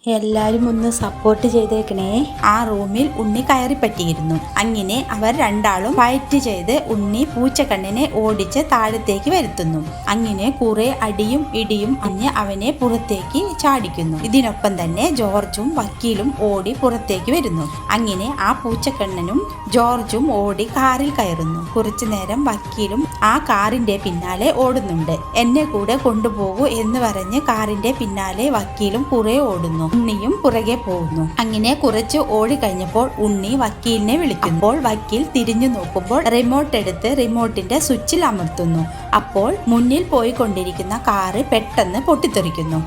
എല്ലാരും ഒന്ന് സപ്പോർട്ട് ചെയ്തേക്കണേ. ആ റൂമിൽ ഉണ്ണി കയറിപ്പറ്റിയിരുന്നു. അങ്ങനെ അവർ രണ്ടാളും ഫൈറ്റ് ചെയ്ത് ഉണ്ണി പൂച്ചക്കണ്ണനെ ഓടിച്ച് താഴത്തേക്ക് വരുത്തുന്നു. അങ്ങനെ കുറെ അടിയും ഇടിയും അഞ്ഞ് അവനെ പുറത്തേക്ക് ചാടിക്കുന്നു. ഇതിനൊപ്പം തന്നെ ജോർജും വക്കീലും ഓടി പുറത്തേക്ക് വരുന്നു. അങ്ങനെ ആ പൂച്ചക്കണ്ണനും ജോർജും ഓടി കാറിൽ കയറുന്നു. കുറച്ചു നേരം വക്കീലും ആ കാറിന്റെ പിന്നാലെ ഓടുന്നുണ്ട്. എന്നെ കൂടെ കൊണ്ടുപോകൂ എന്ന് പറഞ്ഞ് കാറിന്റെ പിന്നാലെ വക്കീലും കുറെ ഓടുന്നു. ഉണ്ണിയും പുറകെ പോകുന്നു. അങ്ങനെ കുറച്ച് ഓടി കഴിഞ്ഞപ്പോൾ ഉണ്ണി വക്കീലിനെ വിളിക്കുമ്പോൾ വക്കീൽ തിരിഞ്ഞു നോക്കുമ്പോൾ റിമോട്ട് എടുത്ത് റിമോട്ടിന്റെ സ്വിച്ചിൽ അമർത്തുന്നു. അപ്പോൾ മുന്നിൽ പോയിക്കൊണ്ടിരിക്കുന്ന കാറ് പെട്ടെന്ന് പൊട്ടിത്തെറിക്കുന്നു.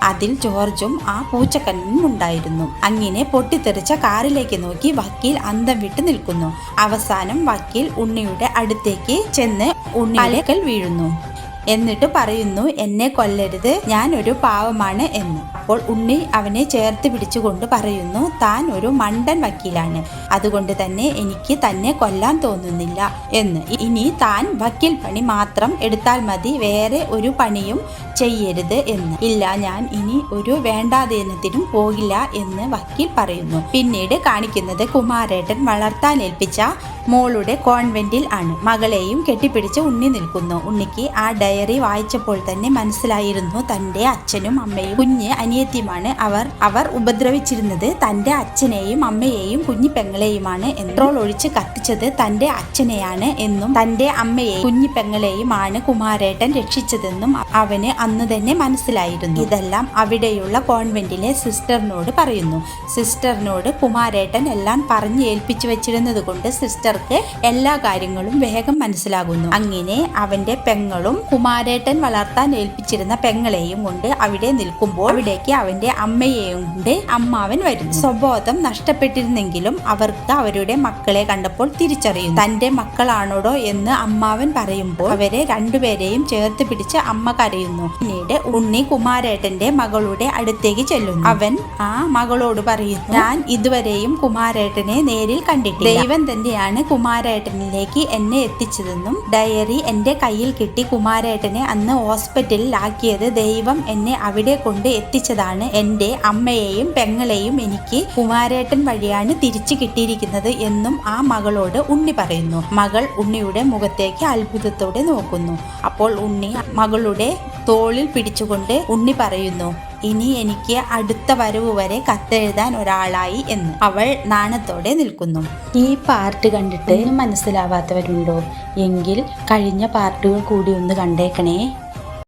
അതിൽ ജോർജും ആ പൂച്ചക്കണ്ണനും ഉണ്ടായിരുന്നു. അങ്ങനെ പൊട്ടിത്തെറിച്ച കാറിലേക്ക് നോക്കി വക്കീൽ അന്തം വിട്ട് നിൽക്കുന്നു. അവസാനം വക്കീൽ ഉണ്ണിയുടെ അടുത്തേക്ക് ചെന്ന് ഉണ്ണിയുടെ വീഴുന്നു. എന്നിട്ട് പറയുന്നു, എന്നെ കൊല്ലരുത്, ഞാൻ ഒരു പാവമാണ് എന്ന്. അപ്പോൾ ഉണ്ണി അവനെ ചേർത്ത് പിടിച്ചുകൊണ്ട് പറയുന്നു, താൻ ഒരു മണ്ടൻ വക്കീലാണ്, അതുകൊണ്ട് തന്നെ എനിക്ക് തന്നെ കൊല്ലാൻ തോന്നുന്നില്ല എന്ന്. ഇനി താൻ വക്കീൽ പണി മാത്രം എടുത്താൽ മതി, വേറെ ഒരു പണിയും ചെയ്യരുത് എന്ന്. ഇല്ല, ഞാൻ ഇനി ഒരു വേണ്ടാതീനത്തിനും പോകില്ല എന്ന് വക്കീൽ പറയുന്നു. പിന്നീട് കാണിക്കുന്നത് കുമാരേട്ടൻ വളർത്താൻ ഏൽപ്പിച്ച മോളുടെ കോൺവെന്റിൽ ആണ്. മകളെയും കെട്ടിപ്പിടിച്ച് ഉണ്ണി നിൽക്കുന്നു. ഉണ്ണിക്ക് ആ ഡയറി വായിച്ചപ്പോൾ തന്നെ മനസ്സിലായിരുന്നു തന്റെ അച്ഛനും അമ്മയും കുഞ്ഞ് അനിയത്തിയുമാണ്. അവർ ഉപദ്രവിച്ചിരുന്നത് തന്റെ അച്ഛനെയും അമ്മയെയും കുഞ്ഞി പെങ്ങളെയുമാണ്. പെട്രോൾ ഒഴിച്ച് കത്തിച്ചത് തന്റെ അച്ഛനെയാണ് എന്നും തന്റെ അമ്മയെയും കുഞ്ഞി പെങ്ങളെയുമാണ് കുമാരേട്ടൻ രക്ഷിച്ചതെന്നും അവന് അന്ന് തന്നെ മനസ്സിലായിരുന്നു. ഇതെല്ലാം അവിടെയുള്ള കോൺവെന്റിലെ സിസ്റ്ററിനോട് പറയുന്നു. സിസ്റ്ററിനോട് കുമാരേട്ടൻ എല്ലാം പറഞ്ഞ് ഏൽപ്പിച്ചു വെച്ചിരുന്നത് കൊണ്ട് സിസ്റ്റർക്ക് എല്ലാ കാര്യങ്ങളും വേഗം മനസ്സിലാകുന്നു. അങ്ങനെ അവന്റെ പെങ്ങളും കുമാരേട്ടൻ വളർത്താൻ ഏൽപ്പിച്ചിരുന്ന പെങ്ങളെയും കൊണ്ട് അവിടെ നിൽക്കുമ്പോൾ അവിടേക്ക് അവന്റെ അമ്മയെയും കൊണ്ട് അമ്മാവൻ വരുന്നു. സ്വബോധം നഷ്ടപ്പെട്ടിരുന്നെങ്കിലും അവർക്ക് അവരുടെ മക്കളെ കണ്ടപ്പോൾ തിരിച്ചറിയുന്നു. തന്റെ മക്കളാണോടോ എന്ന് അമ്മാവൻ പറയുമ്പോൾ അവരെ രണ്ടുപേരെയും ചേർത്ത് പിടിച്ച് അമ്മ കരയുന്നു. പിന്നീട് ഉണ്ണി കുമാരേട്ടന്റെ മകളുടെ അടുത്തേക്ക് ചെല്ലുന്നു. അവൻ ആ മകളോട് പറയുന്നു, ഞാൻ ഇതുവരെയും കുമാരേട്ടനെ നേരിൽ കണ്ടിട്ടില്ല, ദൈവം തന്നെയാണ് കുമാരേട്ടനിലേക്ക് എന്നെ എത്തിച്ചതെന്നും ഡയറി എന്റെ കയ്യിൽ കിട്ടി കുമാരേട്ടനെ അന്ന് ഹോസ്പിറ്റലിൽ ആക്കിയത് ദൈവം എന്നെ അവിടെ കൊണ്ട് എത്തിച്ചതാണ്. എന്റെ അമ്മയെയും പെങ്ങളെയും എനിക്ക് കുമാരേട്ടൻ വഴിയാണ് തിരിച്ചു കിട്ടിയിരിക്കുന്നത് എന്നും ആ മകളോട് ഉണ്ണി പറയുന്നു. മകൾ ഉണ്ണിയുടെ മുഖത്തേക്ക് അത്ഭുതത്തോടെ നോക്കുന്നു. അപ്പോൾ ഉണ്ണി മകളുടെ തോളിൽ പിടിച്ചുകൊണ്ട് ഉണ്ണി പറയുന്നു, ഇനി എനിക്ക് അടുത്ത വരവ് വരെ കത്തെഴുതാൻ ഒരാളായി എന്ന്. അവൾ നാണത്തോടെ നിൽക്കുന്നു. ഈ പാർട്ട് കണ്ടിട്ട് മനസ്സിലാവാത്തവരുണ്ടോ എങ്കിൽ കഴിഞ്ഞ പാർട്ടുകൾ കൂടി ഒന്ന് കണ്ടേക്കണേ.